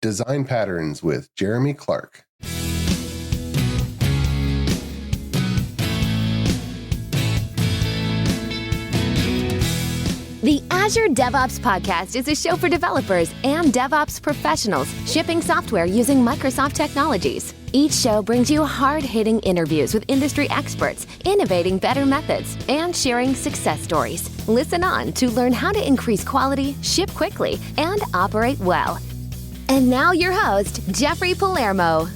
Design Patterns with Jeremy Clark. The Azure DevOps Podcast is a show for developers and DevOps professionals shipping software using Microsoft technologies. Each show brings you hard-hitting interviews with industry experts, innovating better methods, and sharing success stories. Listen on to learn how to increase quality, ship quickly, and operate well. And now your host, Jeffrey Palermo.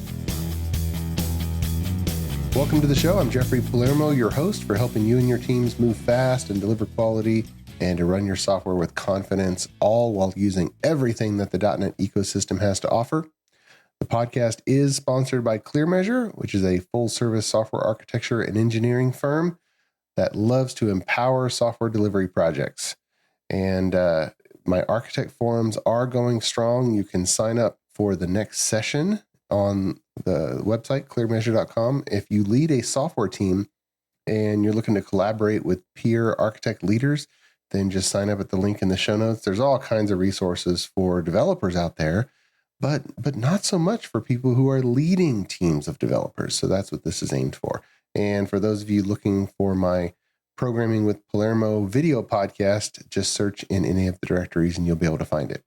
Welcome to the show. I'm Jeffrey Palermo, your host for helping you and your teams move fast and deliver quality and to run your software with confidence, all while using everything that the .NET ecosystem has to offer. The podcast is sponsored by ClearMeasure, which is a full-service software architecture and engineering firm that loves to empower software delivery projects. And my architect forums are going strong. You can sign up for the next session on the website, clearmeasure.com. If you lead a software team and you're looking to collaborate with peer architect leaders, then just sign up at the link in the show notes. There's all kinds of resources for developers out there, but not so much for people who are leading teams of developers. So that's what this is aimed for. And for those of you looking for my Programming with Palermo video podcast, just search in any of the directories and you'll be able to find it.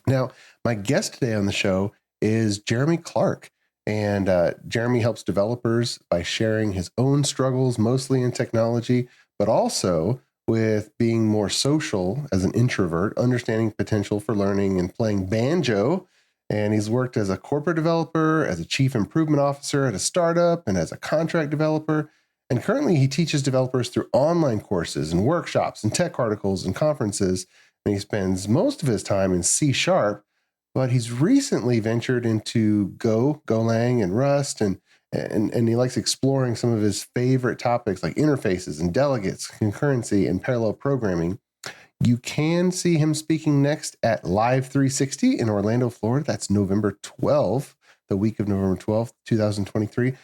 Now, my guest today on the show is Jeremy Clark. And Jeremy helps developers by sharing his own struggles, mostly in technology, but also with being more social as an introvert, understanding potential for learning and playing banjo. And he's worked as a corporate developer, as a chief improvement officer at a startup, and as a contract developer. And currently he teaches developers through online courses and workshops and tech articles and conferences. And he spends most of his time in C#, but he's recently ventured into Golang and Rust, and he likes exploring some of his favorite topics like interfaces and delegates, concurrency, and parallel programming. You can see him speaking next at Live 360 in Orlando, Florida. That's November 12th, the week of November 12th, 2023.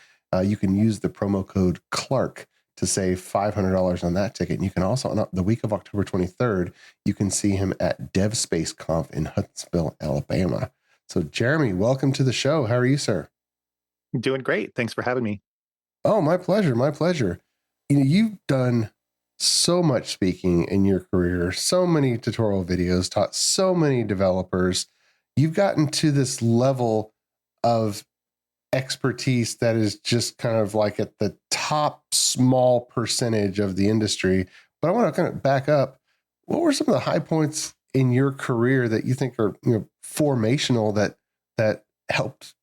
You can use the promo code Clark to save $500 on that ticket. And you can also, on the week of October 23rd, you can see him at DevSpaceConf in Huntsville, Alabama. So Jeremy, welcome to the show. How are you, sir? Doing great. Thanks for having me. Oh, my pleasure. My pleasure. You know, you've done so much speaking in your career, so many tutorial videos, taught so many developers. You've gotten to this level of expertise that is just kind of like at the top small percentage of the industry. But I want to kind of back up. What were some of the high points in your career that you think are, formational that helped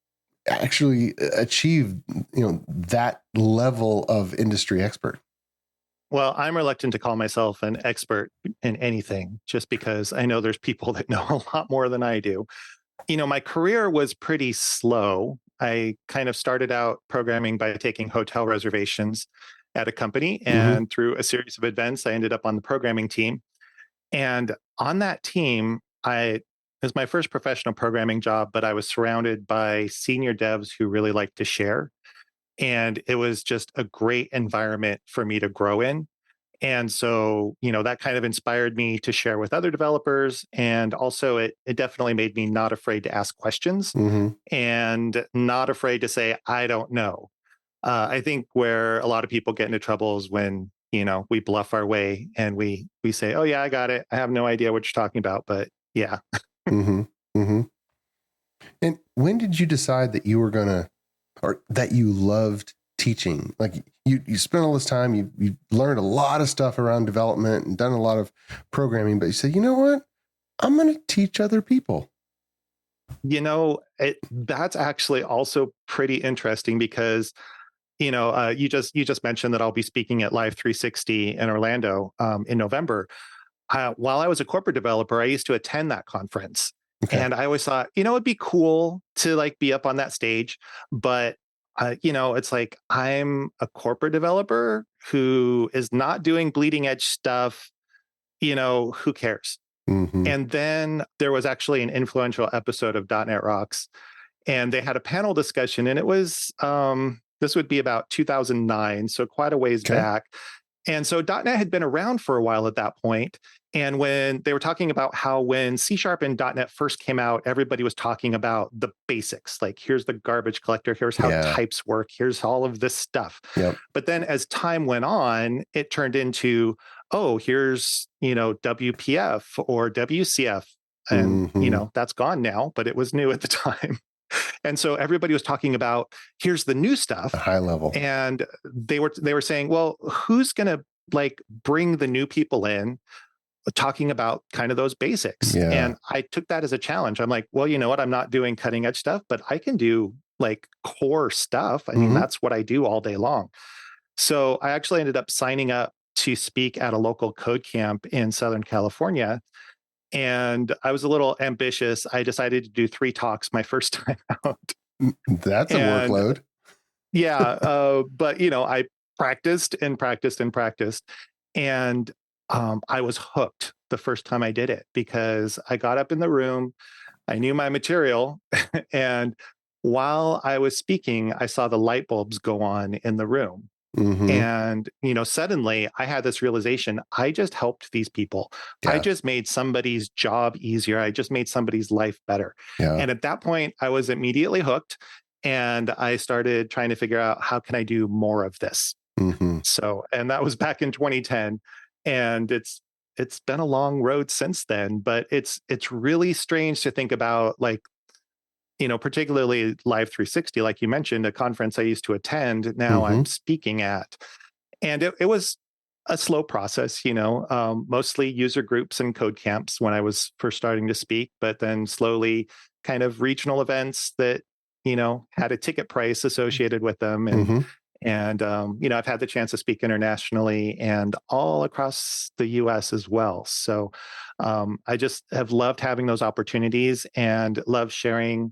actually achieve, that level of industry expert? Well, I'm reluctant to call myself an expert in anything just because I know there's people that know a lot more than I do. My career was pretty slow. I kind of started out programming by taking hotel reservations at a company, and through a series of events, I ended up on the programming team. And on that team, it was my first professional programming job, but I was surrounded by senior devs who really liked to share. And it was just a great environment for me to grow in. And so, that kind of inspired me to share with other developers. And also it definitely made me not afraid to ask questions and not afraid to say, I don't know. I think where a lot of people get into trouble is when, we bluff our way and we say, oh yeah, I got it. I have no idea what you're talking about, but yeah. And when did you decide that you were or that you loved teaching? Like you spent all this time, you learned a lot of stuff around development and done a lot of programming, but you said, you know what? I'm going to teach other people. That's actually also pretty interesting because, you just mentioned that I'll be speaking at Live 360 in Orlando in November. While I was a corporate developer, I used to attend that conference. Okay. And I always thought, it'd be cool to be up on that stage, but it's like I'm a corporate developer who is not doing bleeding edge stuff. Who cares? And then there was actually an influential episode of .NET Rocks, and they had a panel discussion, and it was this would be about 2009, so quite a ways back. And so .NET had been around for a while at that point, And when they were talking about how when C# and .NET first came out, everybody was talking about the basics. Like, here's the garbage collector, here's how types work, here's all of this stuff. Yep. But then as time went on, it turned into, oh, here's, WPF or WCF. And, that's gone now, but it was new at the time. And so everybody was talking about, here's the new stuff. A high level. And they were saying, well, who's going to bring the new people in, talking about kind of those basics. Yeah. And I took that as a challenge. I'm like, well, you know what? I'm not doing cutting edge stuff, but I can do core stuff. I mean, that's what I do all day long. So I actually ended up signing up to speak at a local code camp in Southern California. And I was a little ambitious. I decided to do 3 talks my first time out. That's a workload. Yeah. But, I practiced and practiced and practiced. And I was hooked the first time I did it because I got up in the room, I knew my material, and while I was speaking, I saw the light bulbs go on in the room. And, suddenly I had this realization, I just helped these people. Yeah. I just made somebody's job easier. I just made somebody's life better. Yeah. And at that point, I was immediately hooked, and I started trying to figure out, how can I do more of this? So, and that was back in 2010. And it's been a long road since then, but it's really strange to think about, particularly Live 360, like you mentioned, a conference I used to attend. Now I'm speaking at, and it was a slow process, mostly user groups and code camps when I was first starting to speak, but then slowly kind of regional events that, had a ticket price associated with them. And I've had the chance to speak internationally and all across the US as well. So I just have loved having those opportunities and love sharing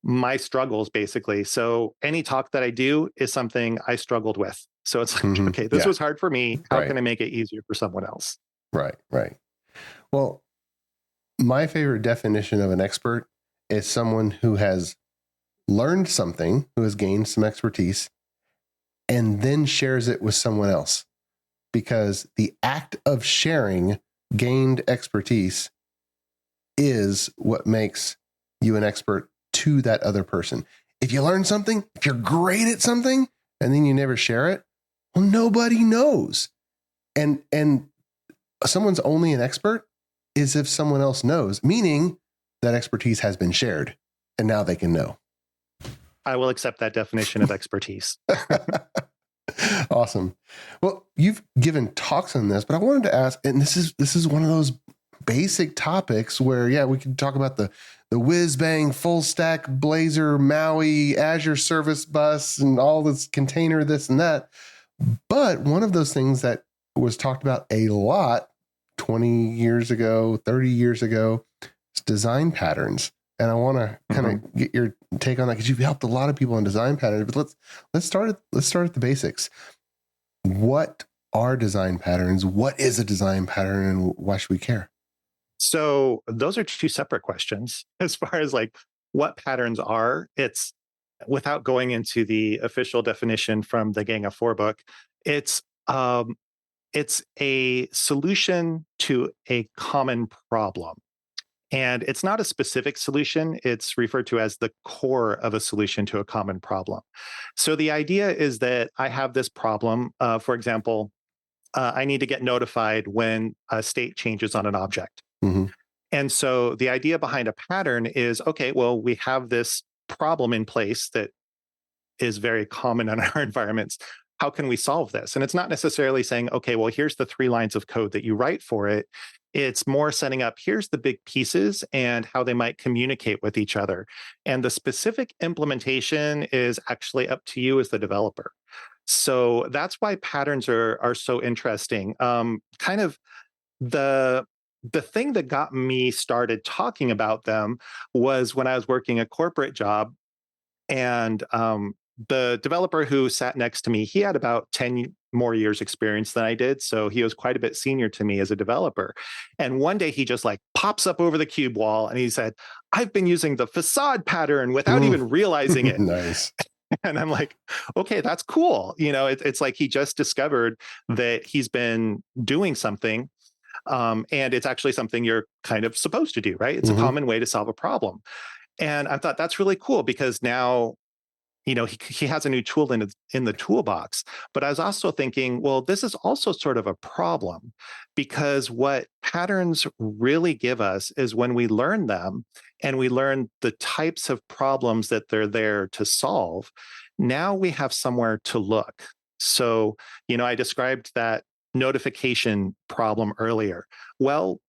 my struggles, basically. So any talk that I do is something I struggled with. So it's like, okay, this was hard for me. How can I make it easier for someone else? Right. Well, my favorite definition of an expert is someone who has learned something, who has gained some expertise, and then shares it with someone else, because the act of sharing gained expertise is what makes you an expert to that other person. If you learn something, if you're great at something, and then you never share it, well, nobody knows. And someone's only an expert is if someone else knows, meaning that expertise has been shared, and now they can know. I will accept that definition of expertise. Awesome. Well, you've given talks on this, but I wanted to ask, and this is one of those basic topics where, we could talk about the whiz bang, full stack, Blazor, Maui, Azure Service Bus, and all this container, this and that. But one of those things that was talked about a lot 20 years ago, 30 years ago, is design patterns. And I want to kind of get your take on that, because you've helped a lot of people on design patterns. But let's start at the basics. What are design patterns? What is a design pattern, and why should we care? So those are 2 separate questions. As far as what patterns are, it's, without going into the official definition from the Gang of 4 book, it's a solution to a common problem. And it's not a specific solution. It's referred to as the core of a solution to a common problem. So the idea is that I have this problem. For example, I need to get notified when a state changes on an object. And so the idea behind a pattern is, okay, well, we have this problem in place that is very common in our environments. How can we solve this? And it's not necessarily saying, okay, well, here's the 3 lines of code that you write for it. It's more setting up, here's the big pieces and how they might communicate with each other. And the specific implementation is actually up to you as the developer. So that's why patterns are so interesting. Kind of the thing that got me started talking about them was when I was working a corporate job, and the developer who sat next to me, he had about 10 more years experience than I did. So he was quite a bit senior to me as a developer. And one day he just pops up over the cube wall and he said, I've been using the Facade pattern without even realizing it. Nice. And I'm like, okay, that's cool. It's like he just discovered that he's been doing something. And it's actually something you're kind of supposed to do, right? It's a common way to solve a problem. And I thought that's really cool because now, he has a new tool in the toolbox. But I was also thinking, well, this is also sort of a problem because what patterns really give us is when we learn them and we learn the types of problems that they're there to solve, now we have somewhere to look. So, I described that notification problem earlier. Well,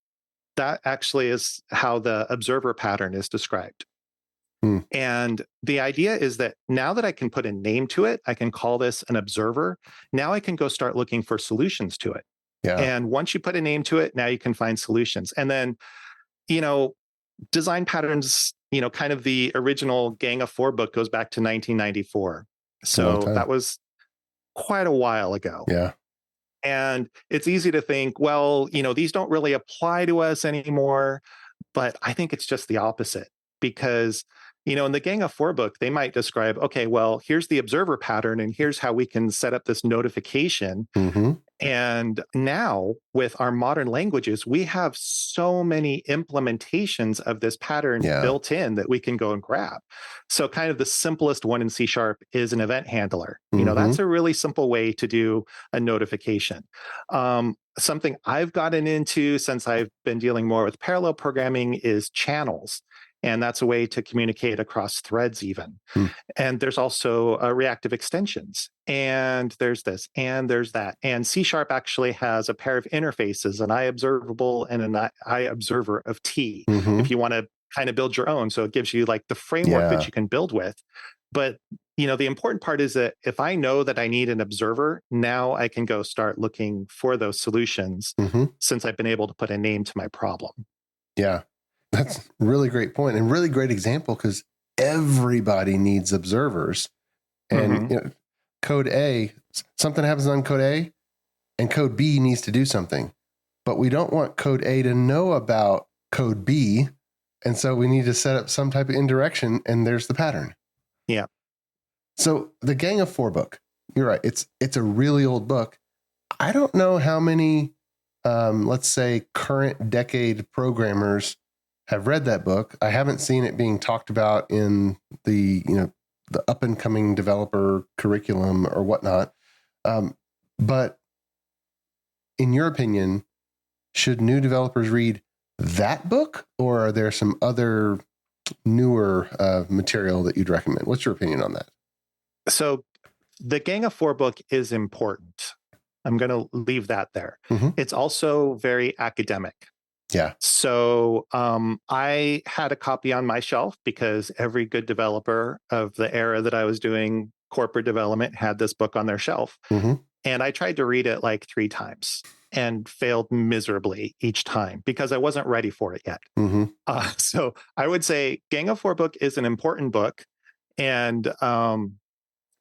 that actually is how the observer pattern is described. And the idea is that now that I can put a name to it, I can call this an observer. Now I can go start looking for solutions to it. Yeah. And once you put a name to it, now you can find solutions. And then, you know, design patterns, kind of the original Gang of Four book goes back to 1994. So that was quite a while ago. Yeah. And it's easy to think, well, these don't really apply to us anymore. But I think it's just the opposite because, in the Gang of Four book, they might describe, okay, well, here's the observer pattern and here's how we can set up this notification. And now with our modern languages, we have so many implementations of this pattern built in that we can go and grab. So kind of the simplest one in C# is an event handler. That's a really simple way to do a notification. Something I've gotten into since I've been dealing more with parallel programming is channels. And that's a way to communicate across threads even. And there's also reactive extensions. And there's this, and there's that. And C# actually has a pair of interfaces, an IObservable and an IObserver of T, if you want to kind of build your own. So it gives you like the framework that you can build with. But, the important part is that if I know that I need an observer, now I can go start looking for those solutions since I've been able to put a name to my problem. Yeah. That's a really great point and really great example because everybody needs observers. And code A, something happens on code A and code B needs to do something. But we don't want code A to know about code B. And so we need to set up some type of indirection and there's the pattern. Yeah. So the Gang of Four book, you're right. It's a really old book. I don't know how many, let's say, current decade programmers have read that book. I haven't seen it being talked about in the up and coming developer curriculum or whatnot. But in your opinion, should new developers read that book, or are there some other newer material that you'd recommend? What's your opinion on that? So the Gang of Four book is important. I'm going to leave that there. It's also very academic. Yeah. So I had a copy on my shelf because every good developer of the era that I was doing corporate development had this book on their shelf. And I tried to read it like 3 times and failed miserably each time because I wasn't ready for it yet. So I would say Gang of Four book is an important book. And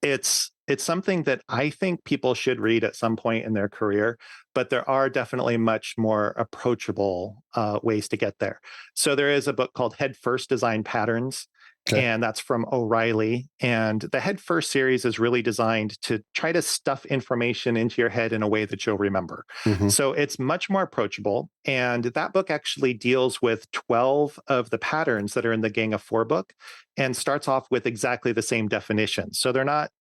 it's something that I think people should read at some point in their career, but there are definitely much more approachable ways to get there. So there is a book called Head First Design Patterns, and that's from O'Reilly. And the Head First series is really designed to try to stuff information into your head in a way that you'll remember. So it's much more approachable. And that book actually deals with 12 of the patterns that are in the Gang of Four book and starts off with exactly the same definition. So they're not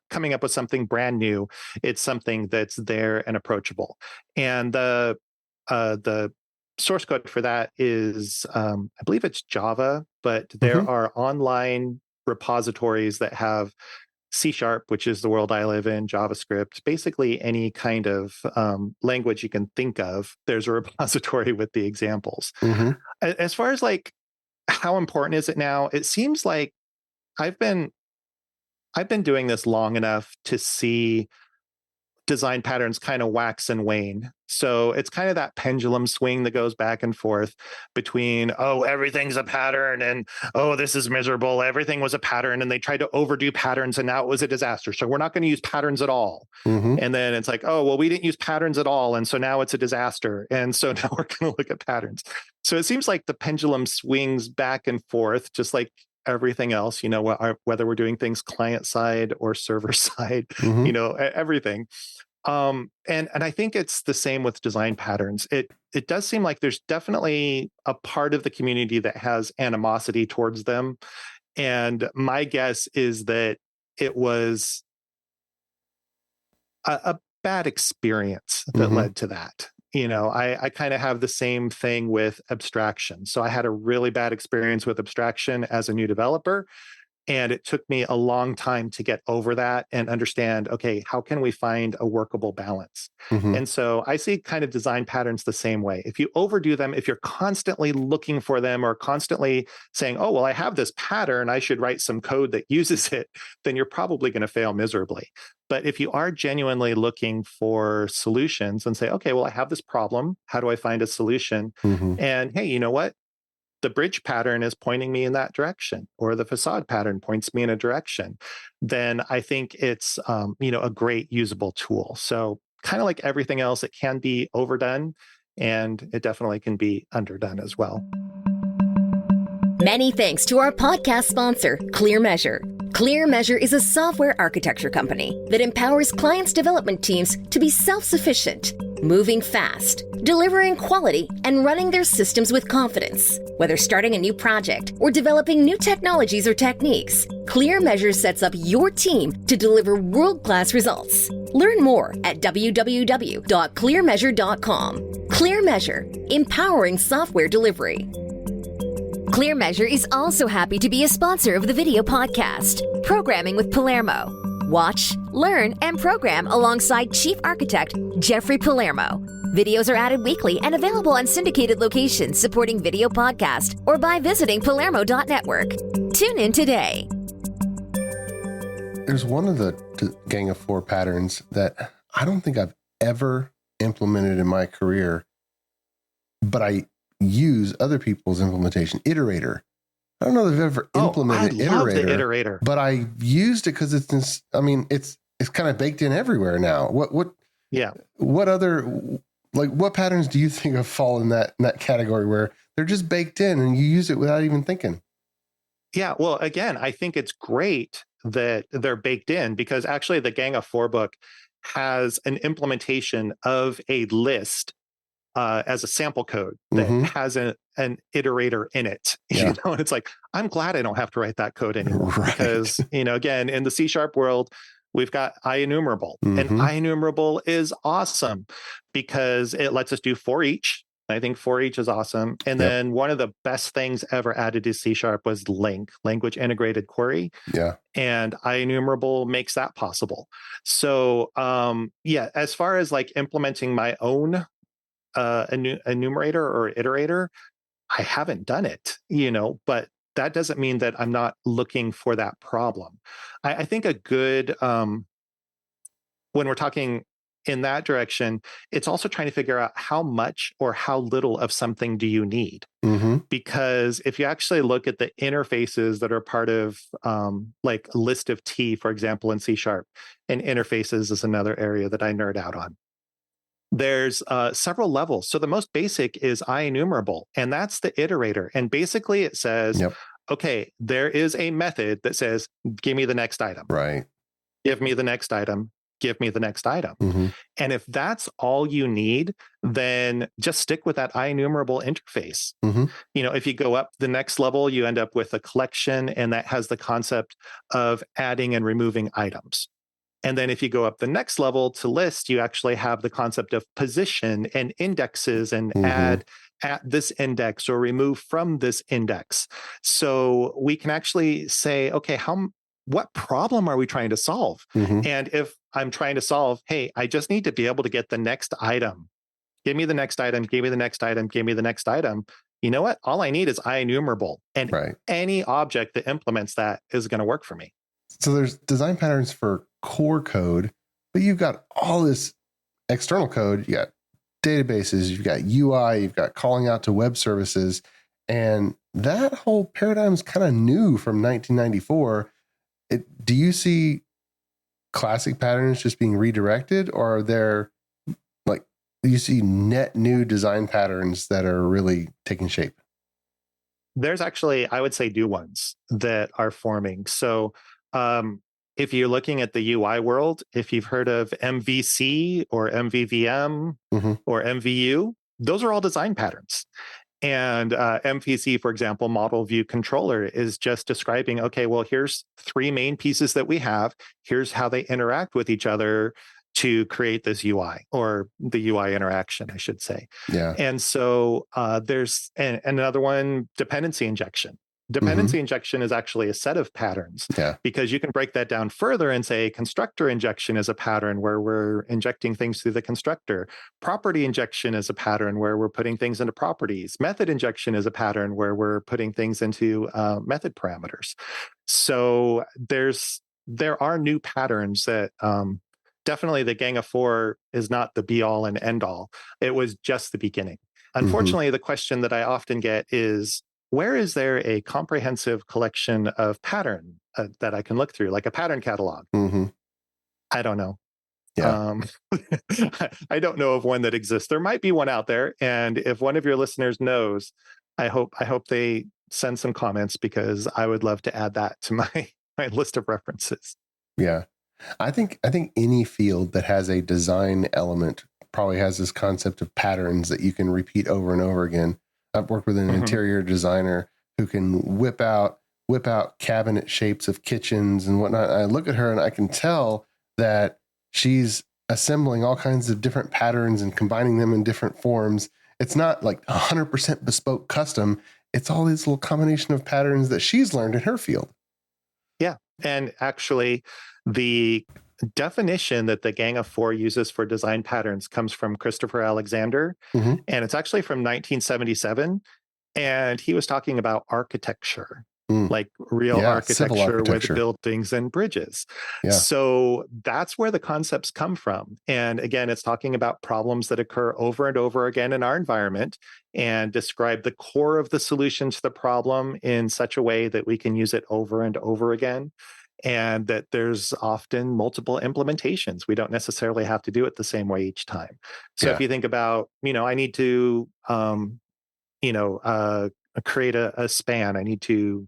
coming up with something brand new. It's something that's there and approachable. And the source code for that is, I believe it's Java, but there are online repositories that have C#, which is the world I live in, JavaScript, basically any kind of language you can think of. There's a repository with the examples. As far as like, how important is it now? It seems like I've been doing this long enough to see design patterns kind of wax and wane. So it's kind of that pendulum swing that goes back and forth between, oh, everything's a pattern and, oh, this is miserable. Everything was a pattern and they tried to overdo patterns and now it was a disaster. So we're not going to use patterns at all. And then it's like, oh, well, we didn't use patterns at all. And so now it's a disaster. And so now we're going to look at patterns. So it seems like the pendulum swings back and forth, just like everything else, whether we're doing things client side or server side, everything. And I think it's the same with design patterns. It does seem like there's definitely a part of the community that has animosity towards them. And my guess is that it was a bad experience that Mm-hmm. led to that. I kind of have the same thing with abstraction. So I had a really bad experience with abstraction as a new developer. And it took me a long time to get over that and understand, okay, how can we find a workable balance? Mm-hmm. And so I see kind of design patterns the same way. If you overdo them, if you're constantly looking for them or constantly saying, oh, well, I have this pattern, I should write some code that uses it, then you're probably going to fail miserably. But if you are genuinely looking for solutions and say, okay, well, I have this problem. How do I find a solution? Mm-hmm. And hey, you know what? The bridge pattern is pointing me in that direction, or the facade pattern points me in a direction, then I think it's a great usable tool. So kind of like everything else, it can be overdone, and it definitely can be underdone as well. Many thanks to our podcast sponsor, ClearMeasure. ClearMeasure is a software architecture company that empowers clients' development teams to be self-sufficient, moving fast, delivering quality, and running their systems with confidence. Whether starting a new project or developing new technologies or techniques, ClearMeasure sets up your team to deliver world-class results. Learn more at www.clearmeasure.com. ClearMeasure, empowering software delivery. ClearMeasure is also happy to be a sponsor of the video podcast, Programming with Palermo. Watch, learn, and program alongside Chief Architect Jeffrey Palermo. Videos are added weekly and available on syndicated locations supporting video podcast or by visiting palermo.network. Tune in today. There's one of the Gang of Four patterns that I don't think I've ever implemented in my career, but I use other people's implementation. Iterator. I don't know if I've ever implemented Iterator, but I used it because it's kind of baked in everywhere now. What other, like, what patterns do you think of fall in that category where they're just baked in and you use it without even thinking? Yeah, well, again, I think it's great that they're baked in, because actually the Gang of Four book has an implementation of a list as a sample code that has an iterator in it. Yeah. And it's like, I'm glad I don't have to write that code anymore. Right. Because, again, in the C# world, we've got IEnumerable. And IEnumerable is awesome because it lets us do for each. I think for each is awesome. And then one of the best things ever added to C# was language integrated query. Yeah. And IEnumerable makes that possible. So as far as like implementing my own enumerator or iterator, I haven't done it, but that doesn't mean that I'm not looking for that problem. I think a good, when we're talking in that direction, it's also trying to figure out how much or how little of something do you need. Because if you actually look at the interfaces that are part of like a list of T, for example, in C#, and interfaces is another area that I nerd out on. There's several levels. So the most basic is IEnumerable, and that's the iterator. And basically it says, okay, there is a method that says, give me the next item. Right. Give me the next item. Give me the next item. And if that's all you need, then just stick with that IEnumerable interface. If you go up the next level, you end up with a collection, and that has the concept of adding and removing items. And then if you go up the next level to list, you actually have the concept of position and indexes and add at this index or remove from this index. So we can actually say, okay, what problem are we trying to solve? And if I'm trying to solve, hey, I just need to be able to get the next item. Give me the next item, give me the next item, give me the next item. You know what? All I need is IEnumerable. And any object that implements that is going to work for me. So there's design patterns for core code, but you've got all this external code. You got databases, you've got UI, you've got calling out to web services. And that whole paradigm is kind of new from 1994. Do you see classic patterns just being redirected, or are there, like, do you see net new design patterns that are really taking shape? There's actually, I would say, new ones that are forming. So if you're looking at the UI world, if you've heard of MVC or MVVM or MVU, those are all design patterns. And MVC, for example, model view controller, is just describing, okay, well, here's three main pieces that we have. Here's how they interact with each other to create this UI, or the UI interaction, I should say. Yeah. And so there's another one, dependency injection. Dependency injection is actually a set of patterns, because you can break that down further and say constructor injection is a pattern where we're injecting things through the constructor. Property injection is a pattern where we're putting things into properties. Method injection is a pattern where we're putting things into method parameters. So there are new patterns that definitely the Gang of Four is not the be all and end all. It was just the beginning. Unfortunately, the question that I often get is, where is there a comprehensive collection of pattern that I can look through, like a pattern catalog? I don't know. Yeah. I don't know of one that exists. There might be one out there, and if one of your listeners knows, I hope they send some comments, because I would love to add that to my list of references. Yeah. I think any field that has a design element probably has this concept of patterns that you can repeat over and over again. I've worked with an interior designer who can whip out cabinet shapes of kitchens and whatnot. I look at her and I can tell that she's assembling all kinds of different patterns and combining them in different forms. It's not like 100% bespoke custom. It's all these little combination of patterns that she's learned in her field. Yeah. And actually, the definition that the Gang of Four uses for design patterns comes from Christopher Alexander, and it's actually from 1977. And he was talking about architecture, like real architecture with buildings and bridges. So that's where the concepts come from. And again, it's talking about problems that occur over and over again in our environment, and describe the core of the solution to the problem in such a way that we can use it over and over again. And that there's often multiple implementations. We don't necessarily have to do it the same way each time. So if you think about, I need to, create a span. I need to,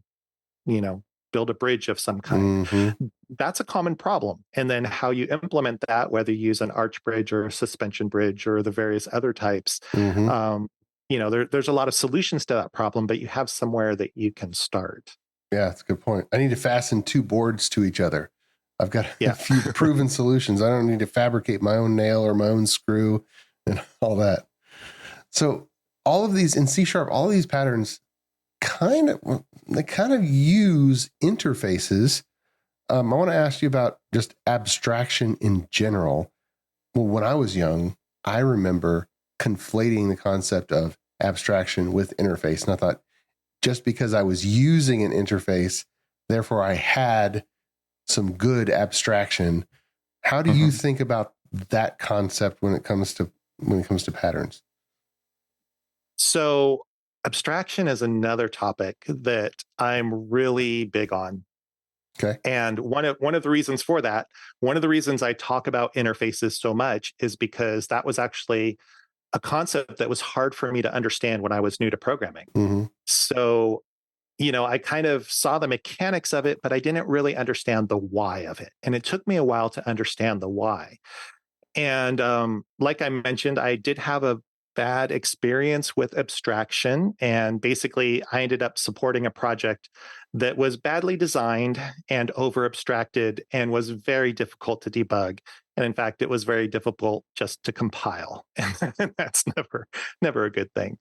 build a bridge of some kind. That's a common problem. And then how you implement that, whether you use an arch bridge or a suspension bridge or the various other types, there's a lot of solutions to that problem, but you have somewhere that you can start. Yeah, that's a good point. I need to fasten two boards to each other. I've got a few proven solutions. I don't need to fabricate my own nail or my own screw and all that. So all of these in C#, all of these patterns kind of use interfaces. I want to ask you about just abstraction in general. Well, when I was young, I remember conflating the concept of abstraction with interface. And I thought, just because I was using an interface, therefore I had some good abstraction. How do you think about that concept when it comes to patterns? So abstraction is another topic that I'm really big on. Okay. And one of the reasons for that, one of the reasons I talk about interfaces so much, is because that was actually a concept that was hard for me to understand when I was new to programming. So, I kind of saw the mechanics of it, but I didn't really understand the why of it. And it took me a while to understand the why. And like I mentioned, I did have a bad experience with abstraction. And basically, I ended up supporting a project that was badly designed and over abstracted and was very difficult to debug. And in fact, it was very difficult just to compile. And that's never a good thing.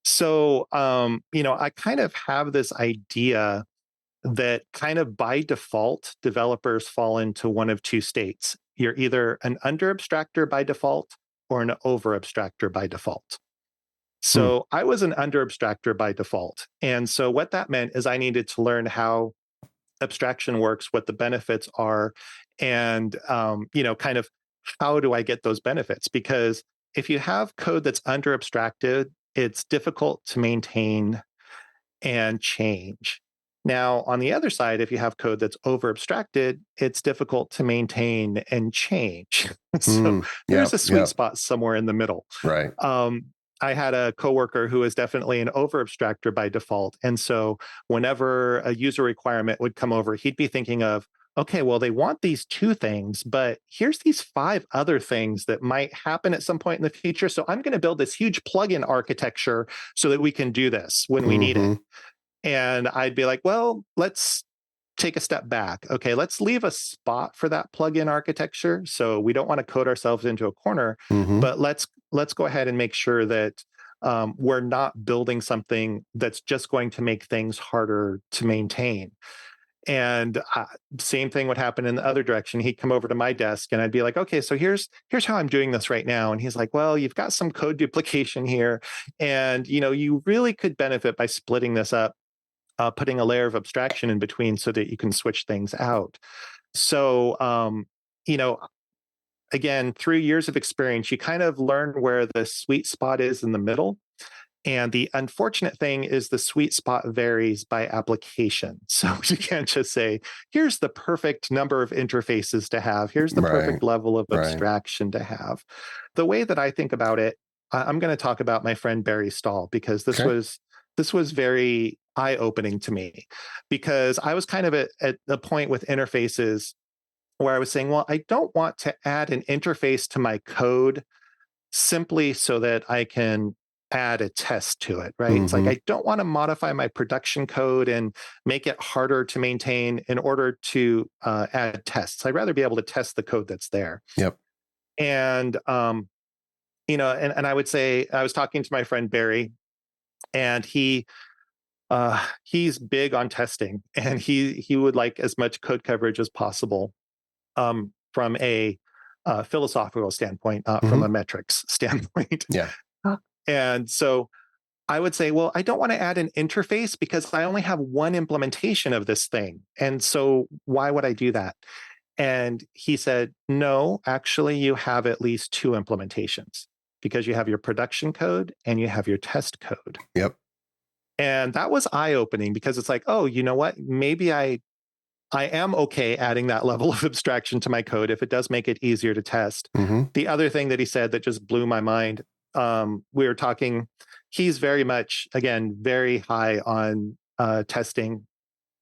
So, I kind of have this idea that kind of by default, developers fall into one of two states. You're either an under abstractor by default or an over abstractor by default. So I was an under abstractor by default. And so what that meant is I needed to learn how abstraction works, what the benefits are, and, kind of how do I get those benefits? Because if you have code that's under abstracted, it's difficult to maintain and change. Now, on the other side, if you have code that's over abstracted, it's difficult to maintain and change. So there's a sweet spot somewhere in the middle. Right. I had a coworker who was definitely an over abstractor by default. And so whenever a user requirement would come over, he'd be thinking of, okay, well, they want these two things, but here's these 5 other things that might happen at some point in the future. So I'm going to build this huge plugin architecture so that we can do this when we need it. And I'd be like, well, let's take a step back. Okay, let's leave a spot for that plugin architecture. So we don't want to code ourselves into a corner, but let's go ahead and make sure that we're not building something that's just going to make things harder to maintain. And same thing would happen in the other direction. He'd come over to my desk and I'd be like, okay, so here's how I'm doing this right now. And he's like, well, you've got some code duplication here. And, you really could benefit by splitting this up, putting a layer of abstraction in between so that you can switch things out. So, again, through years of experience, you kind of learn where the sweet spot is in the middle. And the unfortunate thing is the sweet spot varies by application. So you can't just say, here's the perfect number of interfaces to have. Here's the perfect level of abstraction to have. The way that I think about it, I'm going to talk about my friend Barry Stahl, because this was very eye-opening to me, because I was kind of at the point with interfaces where I was saying, well, I don't want to add an interface to my code simply so that I can add a test to it, right? It's like, I don't want to modify my production code and make it harder to maintain in order to add tests. I'd rather be able to test the code that's there. Yep. And, and I would say, I was talking to my friend Barry, and he's big on testing, and he would like as much code coverage as possible from a philosophical standpoint, not from a metrics standpoint. Yeah. And so I would say, well, I don't want to add an interface because I only have one implementation of this thing. And so why would I do that? And he said, no, actually, you have at least 2 implementations, because you have your production code and you have your test code. Yep. And that was eye-opening, because it's like, oh, you know what? Maybe I am okay adding that level of abstraction to my code if it does make it easier to test. The other thing that he said that just blew my mind, we were talking, he's very much, again, very high on testing.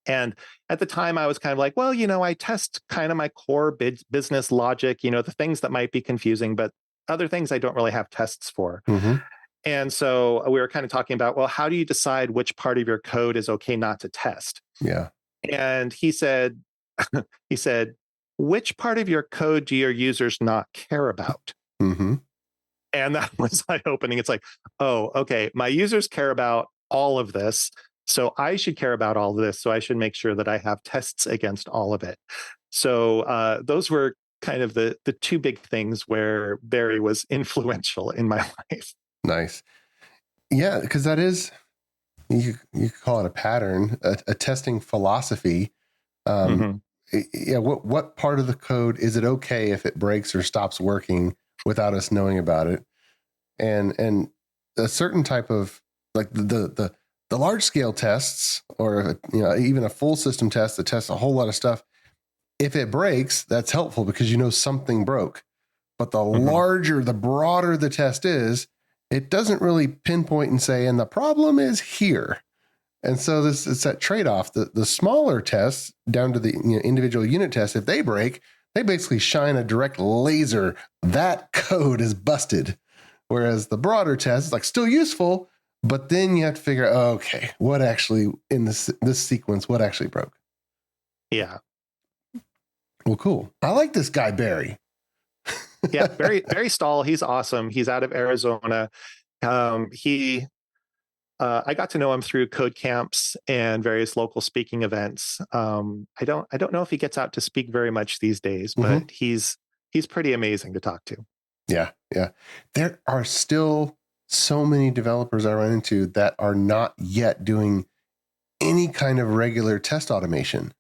And at the time I was kind of like, well, I test kind of my core business logic, the things that might be confusing, but other things I don't really have tests for. And so we were kind of talking about, well, how do you decide which part of your code is okay not to test? Yeah. And he said, which part of your code do your users not care about? And that was eye-opening. It's like, oh, okay, my users care about all of this, so I should care about all of this. So I should make sure that I have tests against all of it. So those were kind of the 2 big things where Barry was influential in my life. Nice. Yeah, because that is, you call it a pattern, a testing philosophy. Yeah. What part of the code is it okay if it breaks or stops working without us knowing about it? And a certain type of, like the large scale tests, or even a full system test that tests a whole lot of stuff. If it breaks, that's helpful because something broke. But the larger, the broader the test is, it doesn't really pinpoint and say, and the problem is here. And so it's that trade-off. The smaller tests down to the individual unit tests, if they break, they basically shine a direct laser. That code is busted. Whereas the broader test is like still useful, but then you have to figure out, okay, what actually in this sequence, what actually broke? Yeah. Well, cool. I like this guy, Barry. Yeah, Barry Stahl. He's awesome. He's out of Arizona. I got to know him through code camps and various local speaking events. I don't know if he gets out to speak very much these days, but he's pretty amazing to talk to. Yeah. There are still so many developers I run into that are not yet doing any kind of regular test automation.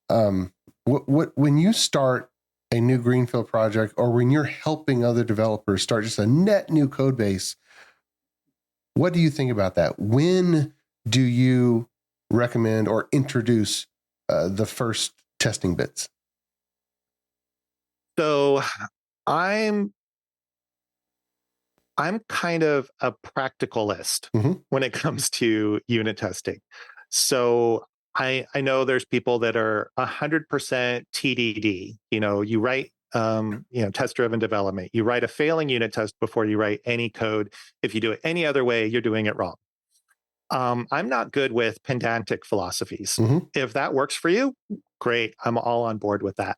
When you start a new greenfield project, or when you're helping other developers start just a net new code base, what do you think about that? When do you recommend or introduce the first testing bits? So I'm kind of a practicalist when it comes to unit testing. So I know there's people that are 100% TDD. You write, test-driven development. You write a failing unit test before you write any code. If you do it any other way, you're doing it wrong. I'm not good with pedantic philosophies. Mm-hmm. If that works for you, great. I'm all on board with that.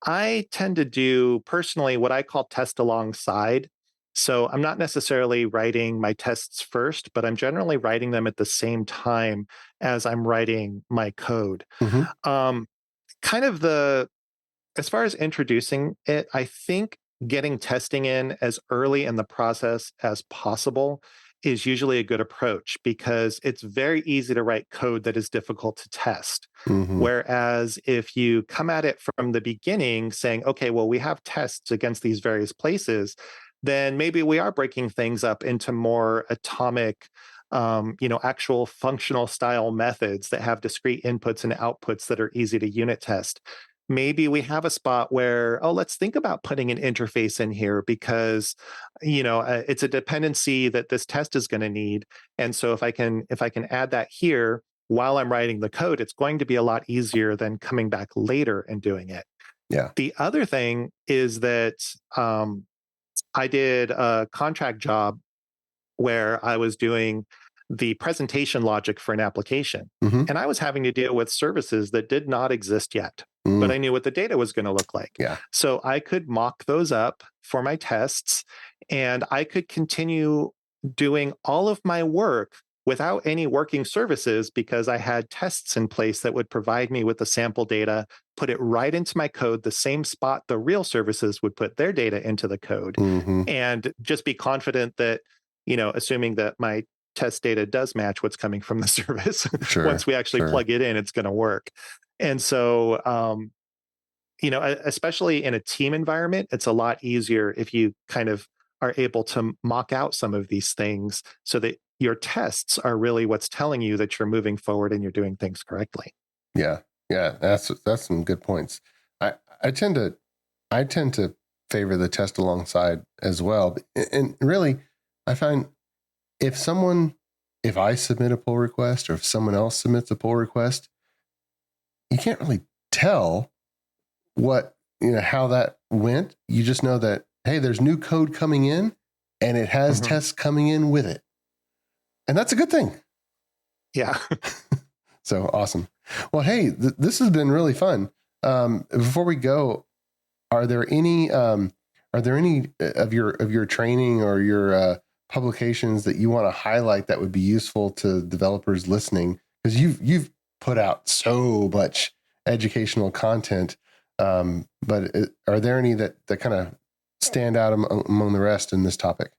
I tend to do personally what I call test alongside. So I'm not necessarily writing my tests first, but I'm generally writing them at the same time as I'm writing my code. Mm-hmm. Um, as far as introducing it, I think getting testing in as early in the process as possible is usually a good approach because it's very easy to write code that is difficult to test. Mm-hmm. Whereas if you come at it from the beginning saying, okay, well, we have tests against these various places, then maybe we are breaking things up into more atomic, actual functional style methods that have discrete inputs and outputs that are easy to unit test. Maybe we have a spot where, let's think about putting an interface in here because, it's a dependency that this test is going to need. And so if I can add that here while I'm writing the code, it's going to be a lot easier than coming back later and doing it. Yeah. The other thing is that I did a contract job where I was doing the presentation logic for an application. Mm-hmm. And I was having to deal with services that did not exist yet, but I knew what the data was going to look like. Yeah. So I could mock those up for my tests, and I could continue doing all of my work without any working services because I had tests in place that would provide me with the sample data, put it right into my code, the same spot the real services would put their data into the code, Mm-hmm. and just be confident that, assuming that my test data does match what's coming from the service. Sure, Once we actually plug it in, it's going to work. And so, especially in a team environment, it's a lot easier if you kind of are able to mock out some of these things so that your tests are really what's telling you that you're moving forward and you're doing things correctly. Yeah. Yeah. That's some good points. I tend to favor the test alongside as well. And really, I find if I submit a pull request or if someone else submits a pull request, you can't really tell how that went. You just know that, hey, there's new code coming in and it has tests coming in with it. And that's a good thing. Yeah. So awesome. Well, hey, this has been really fun. Before we go, are there any of your training or your publications that you want to highlight that would be useful to developers listening? Because you've put out so much educational content, but are there any that kind of stand out among the rest in this topic?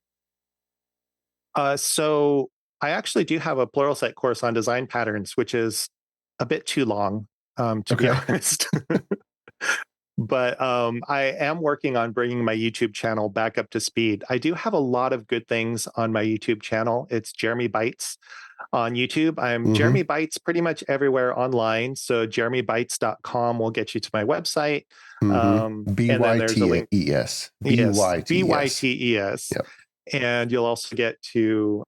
So I actually do have a Pluralsight course on design patterns, which is a bit too long, to be honest. But I am working on bringing my YouTube channel back up to speed. I do have a lot of good things on my YouTube channel. It's Jeremy Bites on YouTube. I'm Jeremy Bites pretty much everywhere online. So jeremybites.com will get you to my website. BYTES. Yes, BYTES. Yep. And you'll also get to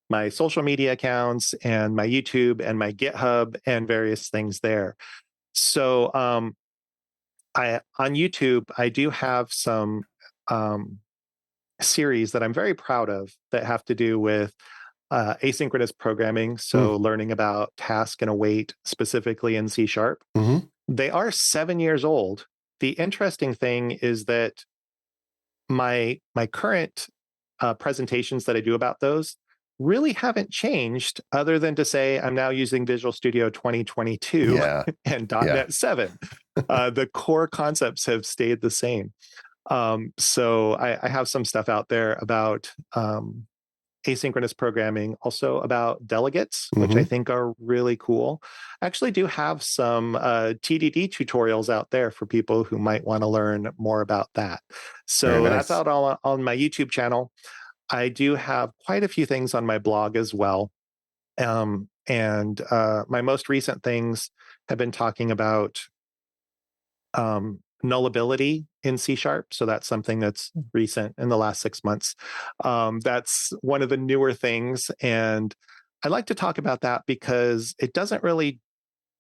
my social media accounts and my YouTube and my GitHub and various things there. So on YouTube, I do have some series that I'm very proud of that have to do with asynchronous programming. So learning about task and await specifically in C#. They are 7 years old. The interesting thing is that my current presentations that I do about those really haven't changed other than to say I'm now using Visual Studio 2022 and .NET 7. The core concepts have stayed the same. So I have some stuff out there about asynchronous programming, also about delegates, which I think are really cool. I actually do have some TDD tutorials out there for people who might want to learn more about that. So that's out on my YouTube channel. I do have quite a few things on my blog as well. And my most recent things have been talking about nullability in C#. So that's something that's recent in the last 6 months. That's one of the newer things. And I like to talk about that because it doesn't really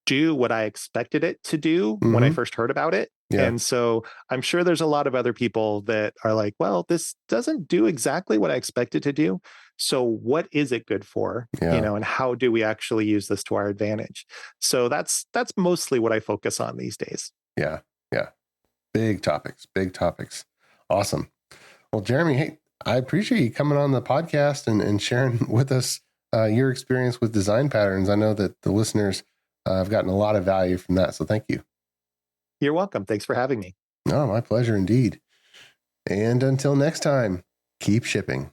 do what I expected it to do when I first heard about it. Yeah. And so I'm sure there's a lot of other people that are like, well, this doesn't do exactly what I expected to do. So what is it good for? Yeah. And how do we actually use this to our advantage? So that's mostly what I focus on these days. Yeah. Yeah. Big topics. Awesome. Well, Jeremy, hey, I appreciate you coming on the podcast and sharing with us your experience with design patterns. I know that the listeners have gotten a lot of value from that. So thank you. You're welcome. Thanks for having me. No, my pleasure indeed. And until next time, keep shipping.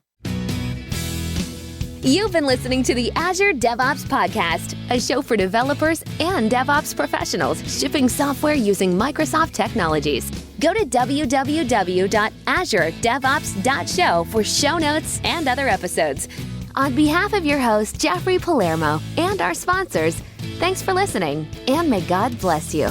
You've been listening to the Azure DevOps Podcast, a show for developers and DevOps professionals shipping software using Microsoft technologies. Go to www.azuredevops.show for show notes and other episodes. On behalf of your host, Jeffrey Palermo, and our sponsors, thanks for listening, and may God bless you.